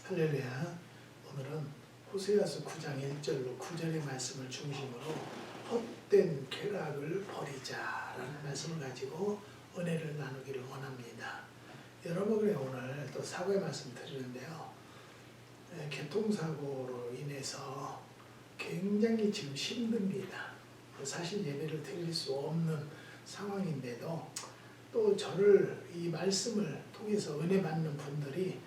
할렐루야. 오늘은 호세아서 9장 1절로 9절의 말씀을 중심으로 헛된 쾌락을 버리자라는 말씀을 가지고 은혜를 나누기를 원합니다. 여러분이 오늘 또 사고의 말씀 드리는데요. 교통사고로 인해서 굉장히 지금 힘듭니다. 사실 예배를 드릴 수 없는 상황인데도 또 저를 이 말씀을 통해서 은혜 받는 분들이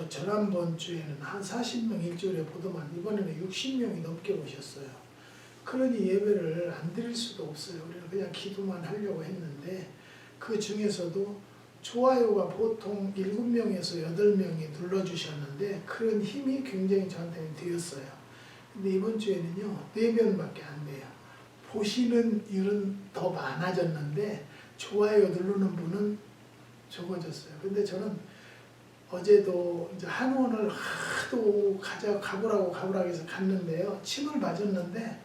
지난번 주에는 한 40명 일주일에 보더만 이번에는 60명이 넘게 오셨어요. 그러니 예배를 안 드릴 수도 없어요. 우리는 그냥 기도만 하려고 했는데 그 중에서도 좋아요가 보통 7명에서 8명이 눌러주셨는데 그런 힘이 굉장히 저한테는 되었어요. 근데 이번 주에는요 4명밖에 안 돼요. 보시는 일은 더 많아졌는데 좋아요 누르는 분은 적어졌어요. 근데 저는 어제도 이제 한원을 하도 가보라고 해서 갔는데요. 침을 맞았는데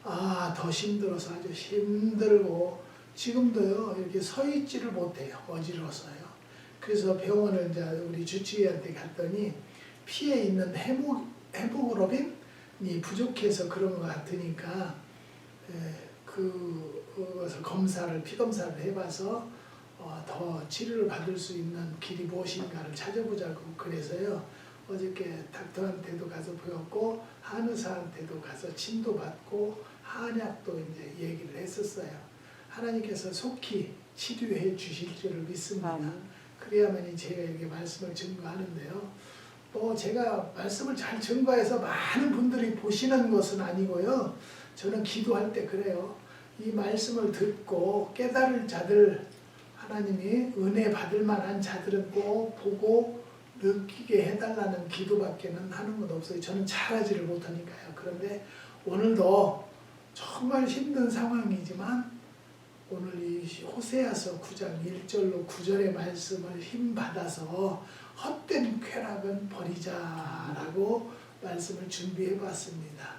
더 힘들어서 아주 힘들고 지금도요 이렇게 서 있지를 못해요. 어지러워서요. 그래서 병원을 이제 우리 주치의한테 갔더니 피에 있는 헤모글로빈이 부족해서 그런 것 같으니까 그것을 피 검사를 해봐서 더 치료를 받을 수 있는 길이 무엇인가를 찾아보자고 그래서요. 어저께 닥터한테도 가서 배웠고 한의사한테도 가서 침도 받고 한약도 이제 얘기를 했었어요. 하나님께서 속히 치료해 주실 줄을 믿습니다. 그래야만이 제가 이렇게 말씀을 증거하는데요. 제가 말씀을 잘 증거해서 많은 분들이 보시는 것은 아니고요. 저는 기도할 때 그래요. 이 말씀을 듣고 깨달을 자들 하나님이 은혜 받을 만한 자들은 꼭 보고 느끼게 해달라는 기도밖에는 하는 것 없어요. 저는 잘하지를 못하니까요. 그런데 오늘도 정말 힘든 상황이지만 오늘 이 호세아서 9장 1절로 9절의 말씀을 힘받아서 헛된 쾌락은 버리자라고 말씀을 준비해 봤습니다.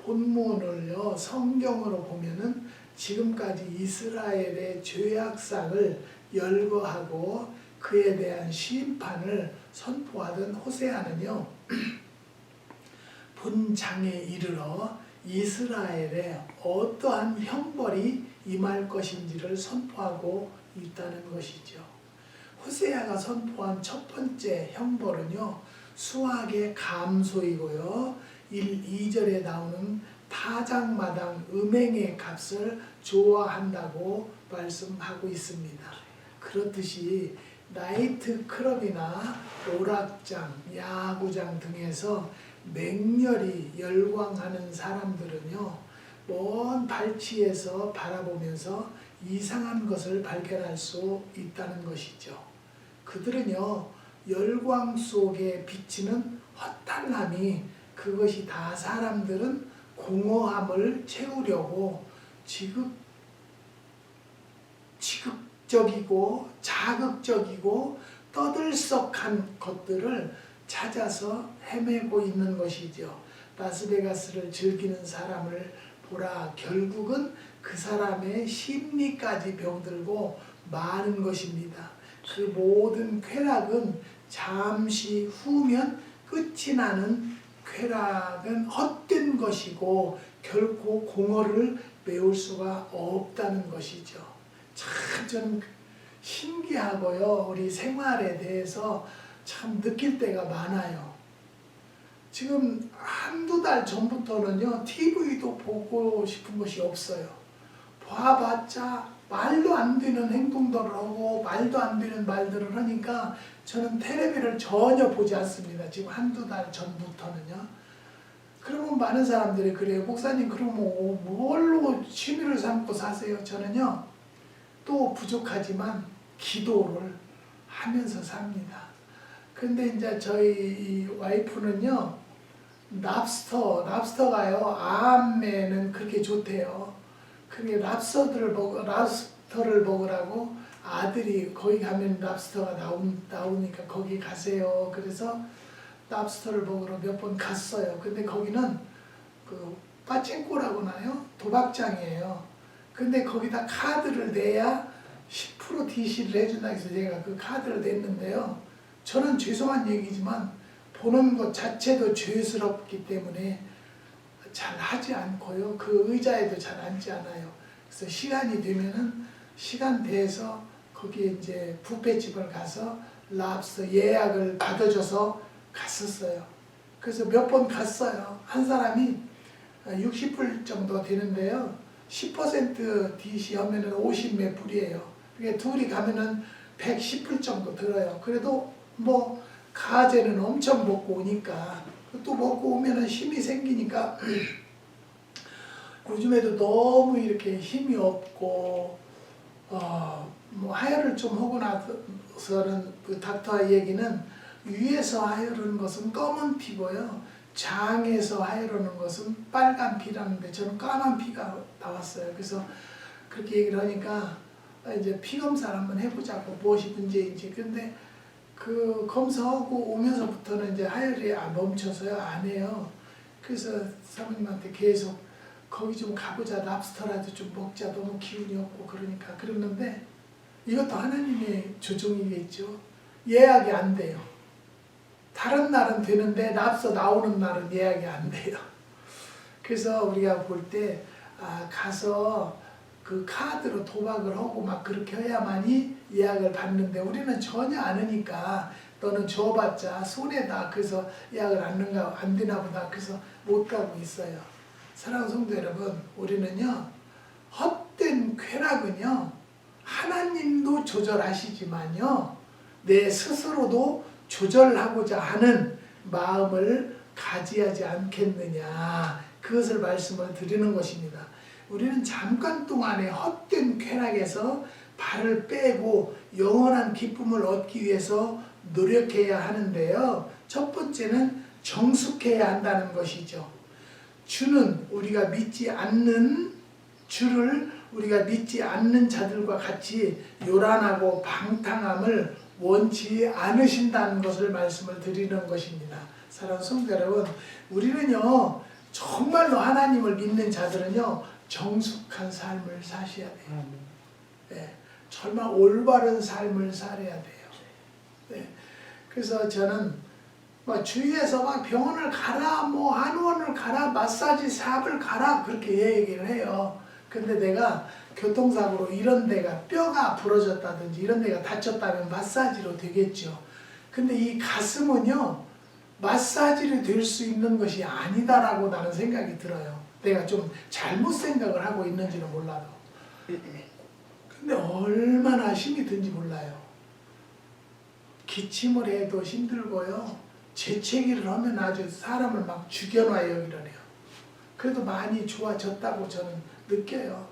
본문을요 성경으로 보면은 지금까지 이스라엘의 죄악상을 열거하고 그에 대한 심판을 선포하던 호세아는요 분장에 이르러 이스라엘에 어떠한 형벌이 임할 것인지를 선포하고 있다는 것이죠. 호세아가 선포한 첫 번째 형벌은요 수확의 감소이고요 2절에 나오는 타작마당 음행의 값을 좋아한다고 말씀하고 있습니다. 그렇듯이 나이트클럽이나 오락장, 야구장 등에서 맹렬히 열광하는 사람들은요 먼 발치에서 바라보면서 이상한 것을 발견할 수 있다는 것이죠. 그들은요 열광 속에 비치는 헛탈남이 그것이 다 사람들은 공허함을 채우려고 지극적이고 자극적이고 떠들썩한 것들을 찾아서 헤매고 있는 것이죠. 라스베가스를 즐기는 사람을 보라. 결국은 그 사람의 심리까지 병들고 마는 것입니다. 그 모든 쾌락은 잠시 후면 끝이 나는 쾌락은 헛된 것이고 결코 공허를 메울 수가 없다는 것이죠. 참 저는 신기하고요. 우리 생활에 대해서 참 느낄 때가 많아요. 지금 한두 달 전부터는요. TV도 보고 싶은 것이 없어요. 봐봤자 말도 안 되는 행동들을 하고 말도 안 되는 말들을 하니까 저는 텔레비를 전혀 보지 않습니다. 지금 한두 달 전부터는요. 그러면 많은 사람들이 그래요. 목사님 그러면 뭘로 취미를 삼고 사세요? 저는요. 또 부족하지만 기도를 하면서 삽니다. 근데 이제 저희 와이프는요. 랍스터가요. 암에는 그렇게 좋대요. 그게 랍스터를 먹으라고 아들이 거기 가면 랍스터가 나오니까 거기 가세요. 그래서 랍스터를 먹으러 몇 번 갔어요. 근데 거기는 그 빠칭코라고 나요? 도박장이에요. 근데 거기다 카드를 내야 10% DC를 해준다 해서 제가 그 카드를 냈는데요. 저는 죄송한 얘기지만 보는 것 자체도 죄스럽기 때문에 잘 하지 않고요. 그 의자에도 잘 앉지 않아요. 그래서 시간이 되면은 시간 돼서 거기 이제 뷔페집을 가서 랍스터 예약을 받아줘서 갔었어요. 그래서 몇 번 갔어요. 한 사람이 60불 정도 되는데요. 10% DC 하면은 50 몇 불이에요. 그게 둘이 가면은 110불 정도 들어요. 그래도 뭐 가재는 엄청 먹고 오니까 또 먹고 오면은 힘이 생기니까 요즘에도 너무 이렇게 힘이 없고 뭐 하혈을 좀 하고 나서는 그 닥터의 얘기는 위에서 하혈하는 것은 검은 피고요. 장에서 하혈하는 것은 빨간 피라는데 저는 까만 피가 나왔어요. 그래서 그렇게 얘기를 하니까 이제 피 검사를 한번 해보자고 무엇이 문제인지. 근데 그 검사하고 오면서부터는 이제 하혈이 멈춰서요. 안 해요. 그래서 사모님한테 계속 거기 좀 가보자. 랍스터라도 좀 먹자. 너무 기운이 없고 그러니까 그러는데 이것도 하나님의 조종이겠죠. 예약이 안 돼요. 다른 날은 되는데 랍스터 나오는 날은 예약이 안 돼요. 그래서 우리가 볼 때 가서 그 카드로 도박을 하고 막 그렇게 해야만이 예약을 받는데 우리는 전혀 안 하니까 너는 줘봤자 손해다. 그래서 예약을 안 되나 보다. 그래서 못 가고 있어요. 사랑하는 성도 여러분, 우리는요 헛된 쾌락은요 하나님도 조절하시지만요 내 스스로도 조절하고자 하는 마음을 가지하지 않겠느냐, 그것을 말씀을 드리는 것입니다. 우리는 잠깐 동안의 헛된 쾌락에서 발을 빼고 영원한 기쁨을 얻기 위해서 노력해야 하는데요. 첫 번째는 정숙해야 한다는 것이죠. 주는 우리가 믿지 않는 주를 우리가 믿지 않는 자들과 같이 요란하고 방탕함을 원치 않으신다는 것을 말씀을 드리는 것입니다. 사랑하는 성도 여러분, 우리는요 정말로 하나님을 믿는 자들은요 정숙한 삶을 사셔야 돼요. 네, 정말 올바른 삶을 살아야 돼요. 네, 그래서 저는 주위에서 막 병원을 가라, 뭐 한의원을 가라, 마사지 샵을 가라 그렇게 얘기를 해요. 근데 내가 교통사고로 이런 데가 뼈가 부러졌다든지 이런 데가 다쳤다면 마사지로 되겠죠. 근데 이 가슴은요 마사지로 될 수 있는 것이 아니다라고 나는 생각이 들어요. 내가 좀 잘못 생각을 하고 있는지는 몰라도. 근데 얼마나 힘이 든지 몰라요. 기침을 해도 힘들고요. 재채기를 하면 아주 사람을 막 죽여놔요, 이러네요. 그래도 많이 좋아졌다고 저는 느껴요.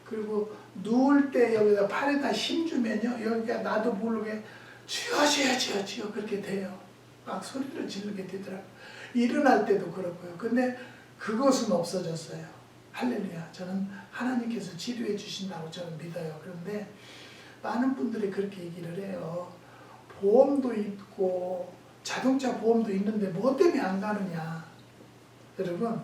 그리고 누울 때 여기다 팔에다 힘주면요, 여기가 나도 모르게 쥐어 그렇게 돼요. 막 소리를 지르게 되더라고요. 일어날 때도 그렇고요. 근데 그것은 없어졌어요. 할렐루야. 저는 하나님께서 치료해 주신다고 저는 믿어요. 그런데 많은 분들이 그렇게 얘기를 해요. 보험도 있고 자동차 보험도 있는데 뭐 때문에 안 가느냐. 여러분,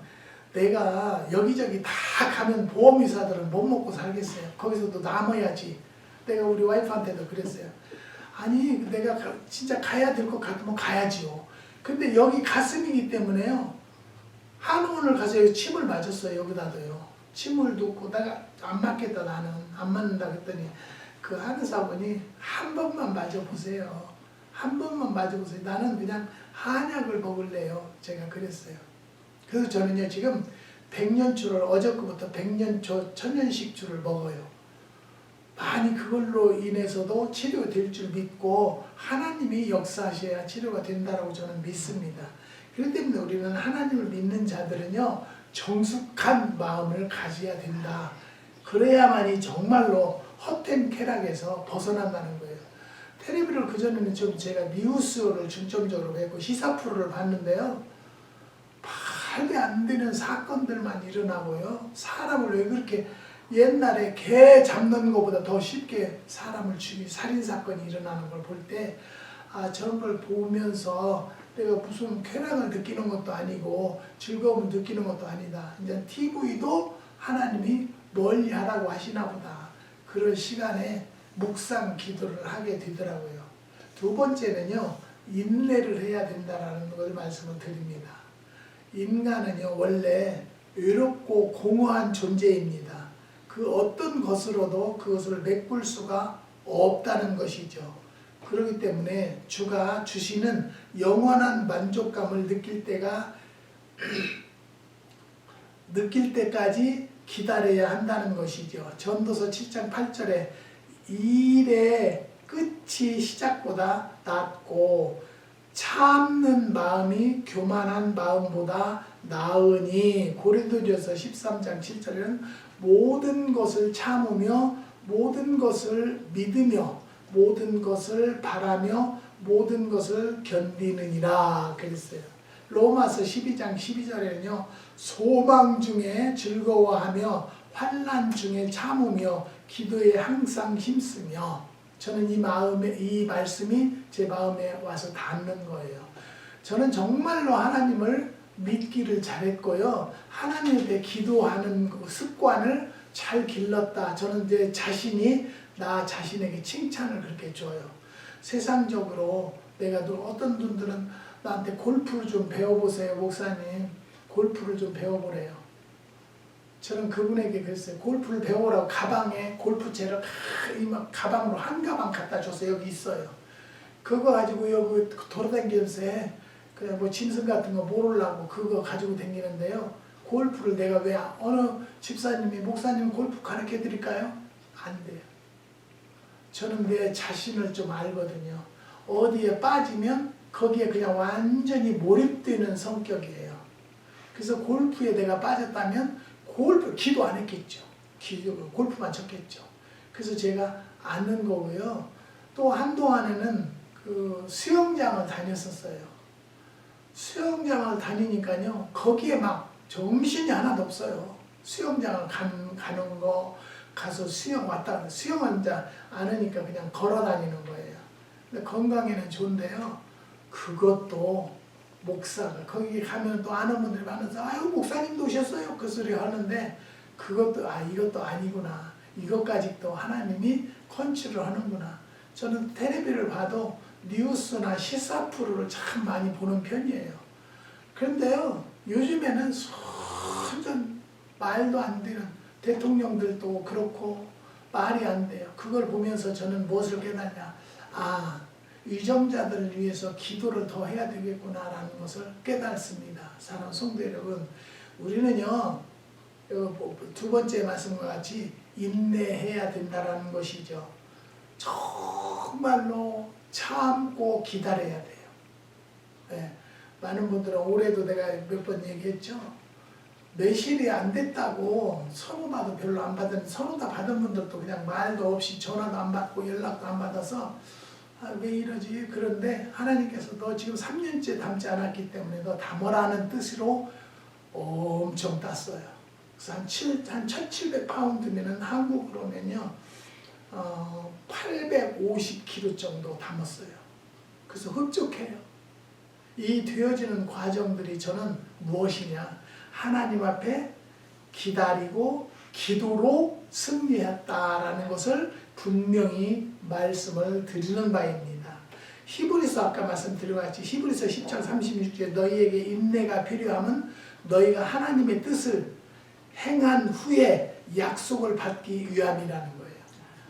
내가 여기저기 다 가면 보험회사들은 못 먹고 살겠어요. 거기서도 남아야지. 내가 우리 와이프한테도 그랬어요. 아니 내가 진짜 가야 될 것 같으면 가야지요. 근데 여기 가슴이기 때문에요. 한의원을 가서 침을 맞았어요. 여기다도요. 침을 놓고 내가 안 맞겠다, 나는 안 맞는다 그랬더니 그 한의사분이 한 번만 맞아보세요. 한 번만 맞아보세요. 나는 그냥 한약을 먹을래요. 제가 그랬어요. 그래서 저는요 지금 100년초를 어저께부터 100년초 천년식초를 먹어요. 많이 그걸로 인해서도 치료될 줄 믿고 하나님이 역사하셔야 치료가 된다고 저는 믿습니다. 그렇기 때문에 우리는 하나님을 믿는 자들은요 정숙한 마음을 가져야 된다. 그래야만이 정말로 헛된 쾌락에서 벗어난다는 거예요. 텔레비를 그전에는 좀 제가 뉴스를 중점적으로 했고 시사 프로를 봤는데요. 말도 안 되는 사건들만 일어나고요. 사람을 왜 그렇게 옛날에 개 잡는 것보다 더 쉽게 사람을 죽이는 살인사건이 일어나는 걸 볼 때 저런 걸 보면서 내가 무슨 쾌락을 느끼는 것도 아니고 즐거움을 느끼는 것도 아니다. 이제 TV도 하나님이 멀리 하라고 하시나 보다. 그런 시간에 묵상 기도를 하게 되더라고요. 두 번째는요, 인내를 해야 된다라는 걸 말씀을 드립니다. 인간은요, 원래 외롭고 공허한 존재입니다. 그 어떤 것으로도 그것을 메꿀 수가 없다는 것이죠. 그렇기 때문에 주가 주시는 영원한 만족감을 느낄 때까지 기다려야 한다는 것이죠. 전도서 7장 8절에 일의 끝이 시작보다 낫고 참는 마음이 교만한 마음보다 나으니, 고린도전서 13장 7절에는 모든 것을 참으며 모든 것을 믿으며 모든 것을 바라며 모든 것을 견디느니라 그랬어요. 로마서 12장 12절에는요, 소망 중에 즐거워하며 환난 중에 참으며 기도에 항상 힘쓰며. 저는 이 말씀이 제 마음에 와서 닿는 거예요. 저는 정말로 하나님을 믿기를 잘했고요, 하나님께 기도하는 그 습관을 잘 길렀다. 저는 제 자신이 나 자신에게 칭찬을 그렇게 줘요. 세상적으로 어떤 분들은 나한테 골프를 좀 배워보세요, 목사님. 골프를 좀 배워보래요. 저는 그분에게 그랬어요. 골프를 배우라고 가방에 골프채를 가방으로 한 가방 갖다 줬어요. 여기 있어요. 그거 가지고 여기 돌아다니면서 그냥 뭐 짐승 같은 거 모르려고 그거 가지고 다니는데요. 골프를 내가 왜 어느 집사님이 목사님 골프 가르쳐 드릴까요? 안 돼요. 저는 내 자신을 좀 알거든요. 어디에 빠지면 거기에 그냥 완전히 몰입되는 성격이에요. 그래서 골프에 내가 빠졌다면 기도 안 했겠죠. 골프만 쳤겠죠. 그래서 제가 아는 거고요. 또 한동안에는 그 수영장을 다녔었어요. 수영장을 다니니까요, 거기에 막 정신이 하나도 없어요. 수영장을 가는 거, 가서 수영 왔다 갔다. 수영은 이제 안 하니까 그냥 걸어 다니는 거예요. 근데 건강에는 좋은데요, 그것도 목사가 거기 가면 또 아는 분들이 많아서 아유 목사님도 오셨어요 그 소리 하는데, 그것도 이것도 아니구나, 이것까지 또 하나님이 컨트롤 하는구나. 저는 텔레비를 봐도 뉴스나 시사 프로를 참 많이 보는 편이에요. 그런데요, 요즘에는 완전 말도 안 되는 대통령들도 그렇고 말이 안 돼요. 그걸 보면서 저는 무엇을 깨닫냐, 위정자들을 위해서 기도를 더 해야 되겠구나라는 것을 깨닫습니다. 사랑하는 성도 여러분, 우리는요, 두 번째 말씀과 같이 인내해야 된다라는 것이죠. 정말로 참고 기다려야 돼요. 네. 많은 분들은 올해도 내가 몇 번 얘기했죠. 매실이 안 됐다고 선호도 별로 안 받은, 선호 다 받은 분들도 그냥 말도 없이 전화도 안 받고 연락도 안 받아서 왜 이러지? 그런데 하나님께서 너 지금 3년째 담지 않았기 때문에 너 담으라는 뜻으로 엄청 땄어요. 그래서 한 1700파운드면 한국으로면요 850kg 정도 담았어요. 그래서 흡족해요. 이 되어지는 과정들이 저는 무엇이냐, 하나님 앞에 기다리고 기도로 승리했다라는 것을 분명히 말씀을 드리는 바입니다. 히브리서 아까 말씀드린 것 같이 히브리서 10장 36절에 너희에게 인내가 필요하면 너희가 하나님의 뜻을 행한 후에 약속을 받기 위함이라는 거예요.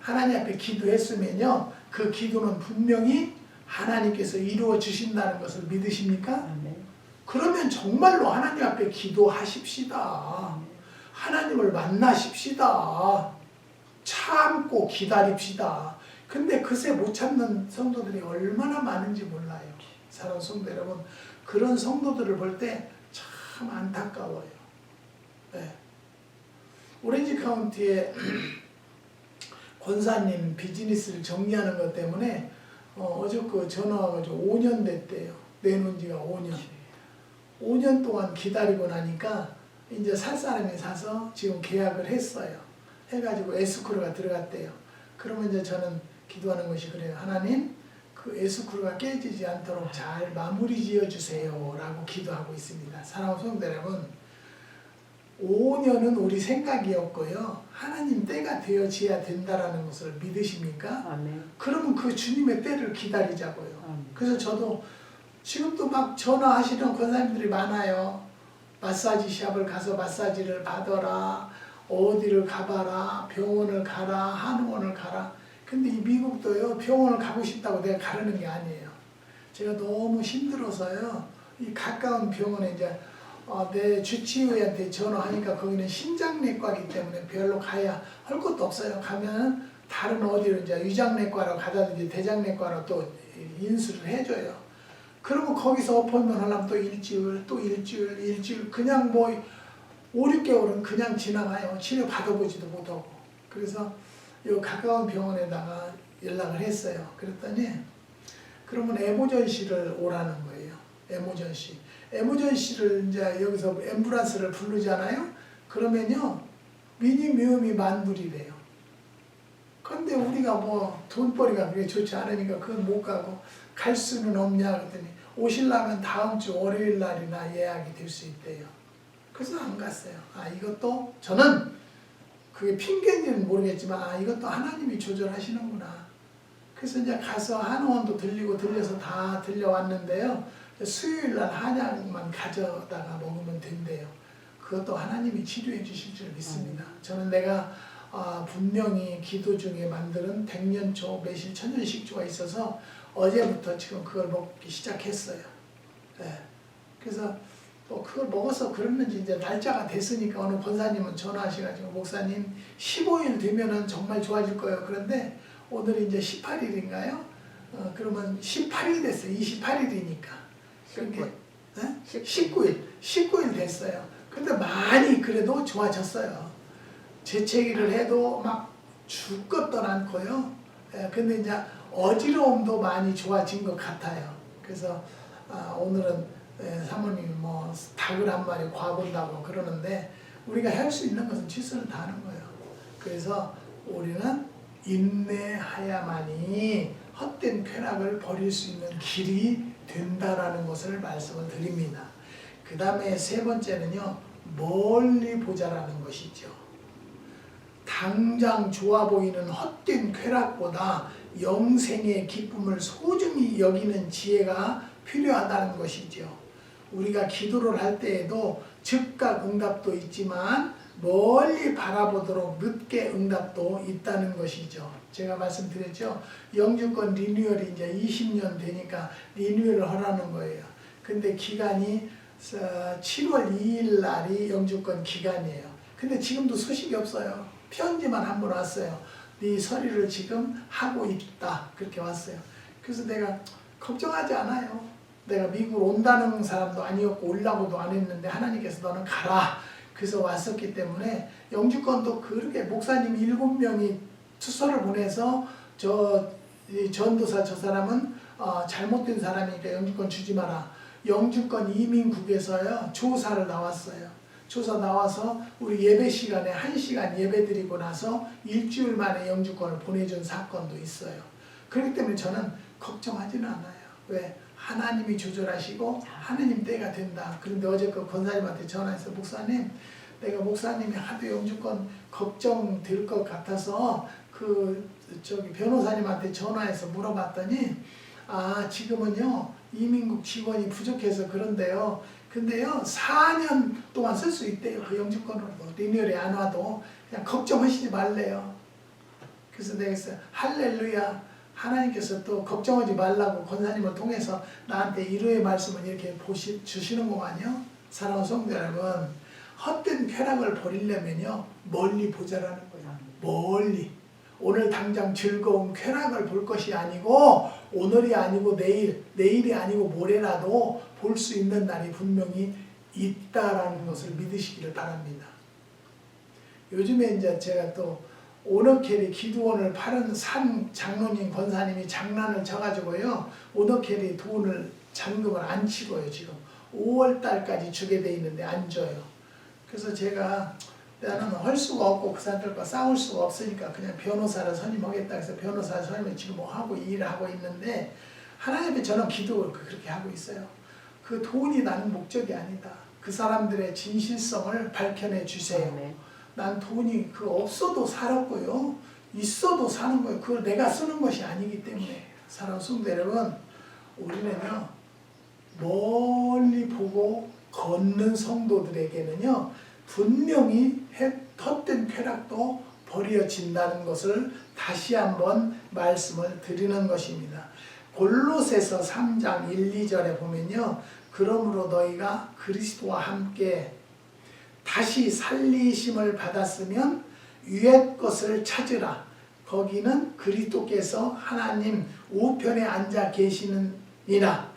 하나님 앞에 기도했으면요, 그 기도는 분명히 하나님께서 이루어 주신다는 것을 믿으십니까? 그러면 정말로 하나님 앞에 기도하십시다. 하나님을 만나십시다. 참고 기다립시다. 근데 그새 못 참는 성도들이 얼마나 많은지 몰라요. 사랑하는 성도 여러분, 그런 성도들을 볼 때 참 안타까워요. 네. 오렌지 카운티에 권사님 비즈니스를 정리하는 것 때문에 어저께 전화 와가지고 5년 됐대요. 내놓은 지가 5년. 5년 동안 기다리고 나니까 이제 살 사람이 사서 지금 계약을 했어요. 해가지고 에스크로가 들어갔대요. 그러면 이제 저는 기도하는 것이 그래요. 하나님, 그 에스크로가 깨지지 않도록 잘 마무리 지어 주세요 라고 기도하고 있습니다. 사랑하는 성도 여러분, 5년은 우리 생각이었고요. 하나님 때가 되어져야 된다라는 것을 믿으십니까? 아멘. 그러면 그 주님의 때를 기다리자고요. 아멘. 그래서 저도 지금도 막 전화하시는 권사님들이 많아요. 마사지 샵을 가서 마사지를 받아라. 어디를 가봐라. 병원을 가라. 한의원을 가라. 근데 이 미국도요. 병원을 가고 싶다고 내가 가르는 게 아니에요. 제가 너무 힘들어서요. 이 가까운 병원에 이제 내 주치의한테 전화하니까 거기는 심장내과이기 때문에 별로 가야 할 것도 없어요. 가면 다른 어디로 이제 위장내과로 가다든지 대장내과로 또 인수를 해줘요. 그러면 거기서 어포인먼트 하려면 또 일주일 그냥 뭐 5, 6개월은 그냥 지나가요. 치료 받아보지도 못하고. 그래서 이 가까운 병원에다가 연락을 했어요. 그랬더니 그러면 에머전시를 오라는 거예요. 에머전시를 이제 여기서 앰뷸런스를 부르잖아요. 그러면요 미니멈이 $10,000이래요. 근데 우리가 뭐 돈벌이가 그렇게 좋지 않으니까 그건 못 가고 갈 수는 없냐 그랬더니 오시려면 다음 주 월요일 날이나 예약이 될 수 있대요. 그래서 안 갔어요. 이것도 저는 그게 핑계인지는 모르겠지만 이것도 하나님이 조절하시는구나. 그래서 이제 가서 한의원도 들려서 다 들려왔는데요. 수요일 날 한약만 가져다가 먹으면 된대요. 그것도 하나님이 치료해 주실 줄 믿습니다. 저는 내가 분명히 기도 중에 만드는 백년초 매실 천연식주가 있어서 어제부터 지금 그걸 먹기 시작했어요. 네. 그래서 또 그걸 먹어서 그랬는지 이제 날짜가 됐으니까 어느 권사님은 전화하셔가지고 목사님 15일 되면은 정말 좋아질 거예요. 그런데 오늘이 이제 18일인가요? 그러면 18일 됐어요. 28일이니까. 19일 됐어요. 근데 많이 그래도 좋아졌어요. 재채기를 해도 막 죽겠던 않고요. 근데 이제 어지러움도 많이 좋아진 것 같아요. 그래서 오늘은 사모님이 뭐 닭을 한 마리 구워본다고 그러는데 우리가 할 수 있는 것은 최선을 다하는 거예요. 그래서 우리는 인내하야만이 헛된 쾌락을 버릴 수 있는 길이 된다라는 것을 말씀을 드립니다. 그 다음에 세 번째는요, 멀리 보자라는 것이죠. 당장 좋아 보이는 헛된 쾌락보다 영생의 기쁨을 소중히 여기는 지혜가 필요하다는 것이죠. 우리가 기도를 할 때에도 즉각 응답도 있지만 멀리 바라보도록 늦게 응답도 있다는 것이죠. 제가 말씀드렸죠. 영주권 리뉴얼이 이제 20년 되니까 리뉴얼을 하라는 거예요. 근데 기간이 7월 2일 날이 영주권 기간이에요. 근데 지금도 소식이 없어요. 편지만 한 번 왔어요. 네 서류를 지금 하고 있다. 그렇게 왔어요. 그래서 내가 걱정하지 않아요. 내가 미국으로 온다는 사람도 아니었고 오려고도 안 했는데 하나님께서 너는 가라. 그래서 왔었기 때문에 영주권도 그렇게 목사님 7명이 투서를 보내서 전도사 저 사람은 잘못된 사람이니까 영주권 주지 마라. 영주권 이민국에서요 조사를 나왔어요. 조사 나와서 우리 예배 시간에 1시간 예배 드리고 나서 일주일 만에 영주권을 보내준 사건도 있어요. 그렇기 때문에 저는 걱정하지는 않아요. 왜? 하나님이 조절하시고 하나님 때가 된다. 그런데 어제 그 권사님한테 전화해서 목사님, 내가 목사님이 하도 영주권 걱정될 것 같아서 변호사님한테 전화해서 물어봤더니 지금은요 이민국 직원이 부족해서 그런데요. 근데요 4년 동안 쓸 수 있대요. 그 영주권으로도 리뉴얼이 안 와도 그냥 걱정하시지 말래요. 그래서 내가 했어요. 할렐루야. 하나님께서 또 걱정하지 말라고 권사님을 통해서 나한테 위로의 말씀을 이렇게 주시는 거만요. 사랑하는 성도 여러분, 헛된 쾌락을 버리려면요 멀리 보자라는 거예요. 멀리. 오늘 당장 즐거운 쾌락을 볼 것이 아니고 오늘이 아니고 내일이 아니고 모레라도 볼 수 있는 날이 분명히 있다라는 것을 믿으시기를 바랍니다. 요즘에 이제 제가 또 오너캐리 기도원을 파는 산 장로님 권사님이 장난을 쳐가지고요 오너캐리 돈을 잔금을 안 치고요 지금 5월달까지 주게 돼 있는데 안 줘요. 그래서 제가 나는 할 수가 없고 그 사람들과 싸울 수가 없으니까 그냥 변호사를 선임하겠다 해서 변호사 선임을 지금 뭐 하고 일을 하고 있는데 하나님 앞에 저는 기도를 그렇게 하고 있어요. 그 돈이 나는 목적이 아니다. 그 사람들의 진실성을 밝혀내 주세요. 아멘. 난 돈이 없어도 살았고요. 있어도 사는 거예요. 그걸 내가 쓰는 것이 아니기 때문에. 사랑하는 성도 여러분, 우리는요 멀리 보고 걷는 성도들에게는요 분명히 헛된 쾌락도 버려진다는 것을 다시 한번 말씀을 드리는 것입니다. 골로새서 3장 1, 2절에 보면요, 그러므로 너희가 그리스도와 함께 다시 살리심을 받았으면 위의 것을 찾으라. 거기는 그리스도께서 하나님 우편에 앉아 계시느니라.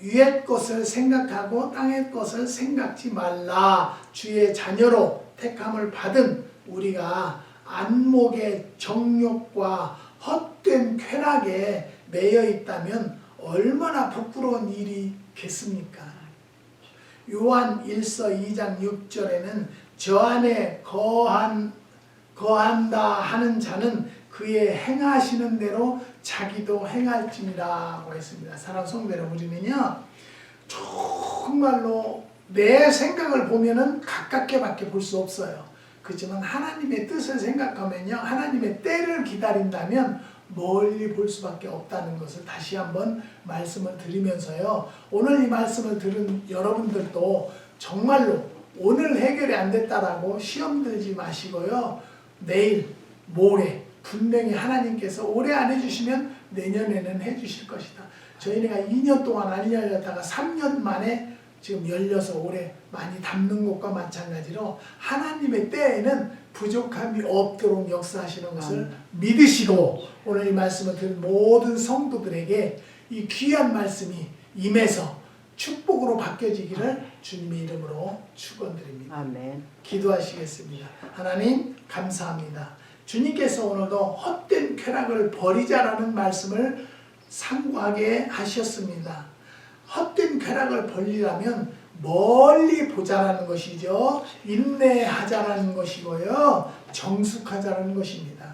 위의 것을 생각하고 땅의 것을 생각지 말라. 주의 자녀로 택함을 받은 우리가 안목의 정욕과 헛된 쾌락에 매여 있다면 얼마나 부끄러운 일이겠습니까? 요한 1서 2장 6절에는 저 안에 거한다 하는 자는 그의 행하시는 대로 자기도 행할지니라고 했습니다. 사랑하는 성도 여러분, 우리는요 정말로 내 생각을 보면은 가깝게밖에 볼 수 없어요. 그렇지만 하나님의 뜻을 생각하면요, 하나님의 때를 기다린다면 멀리 볼 수밖에 없다는 것을 다시 한번 말씀을 드리면서요, 오늘 이 말씀을 들은 여러분들도 정말로 오늘 해결이 안 됐다라고 시험 들지 마시고요, 내일 모레 분명히 하나님께서 올해 안 해주시면 내년에는 해주실 것이다. 저희가 2년 동안 안 열렸다가 3년 만에 지금 열려서 올해 많이 담는 것과 마찬가지로 하나님의 때에는 부족함이 없도록 역사하시는 것을 믿으시고, 오늘 이 말씀을 들은 모든 성도들에게 이 귀한 말씀이 임해서 축복으로 바뀌어지기를 주님의 이름으로 축원드립니다. 아멘. 기도하시겠습니다. 하나님 감사합니다. 주님께서 오늘도 헛된 쾌락을 버리자라는 말씀을 상고하게 하셨습니다. 헛된 쾌락을 버리려면 멀리 보자라는 것이죠. 인내하자라는 것이고요, 정숙하자라는 것입니다.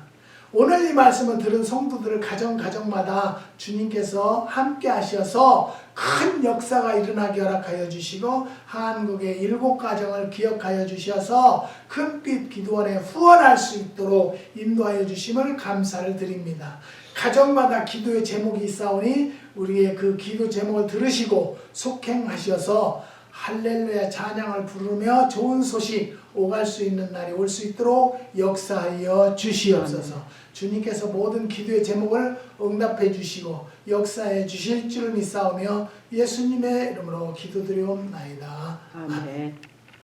오늘 이 말씀을 들은 성도들을 가정마다 주님께서 함께 하셔서 큰 역사가 일어나게 허락하여 주시고, 한국의 7가정을 기억하여 주셔서 큰빛 기도원에 후원할 수 있도록 인도하여 주심을 감사를 드립니다. 가정마다 기도의 제목이 있사오니 우리의 그 기도 제목을 들으시고 속행하셔서 할렐루야 찬양을 부르며 좋은 소식 오갈 수 있는 날이 올 수 있도록 역사하여 주시옵소서. 주님께서 모든 기도의 제목을 응답해 주시고 역사해 주실 줄 믿사오며 예수님의 이름으로 기도드리옵나이다. 아멘.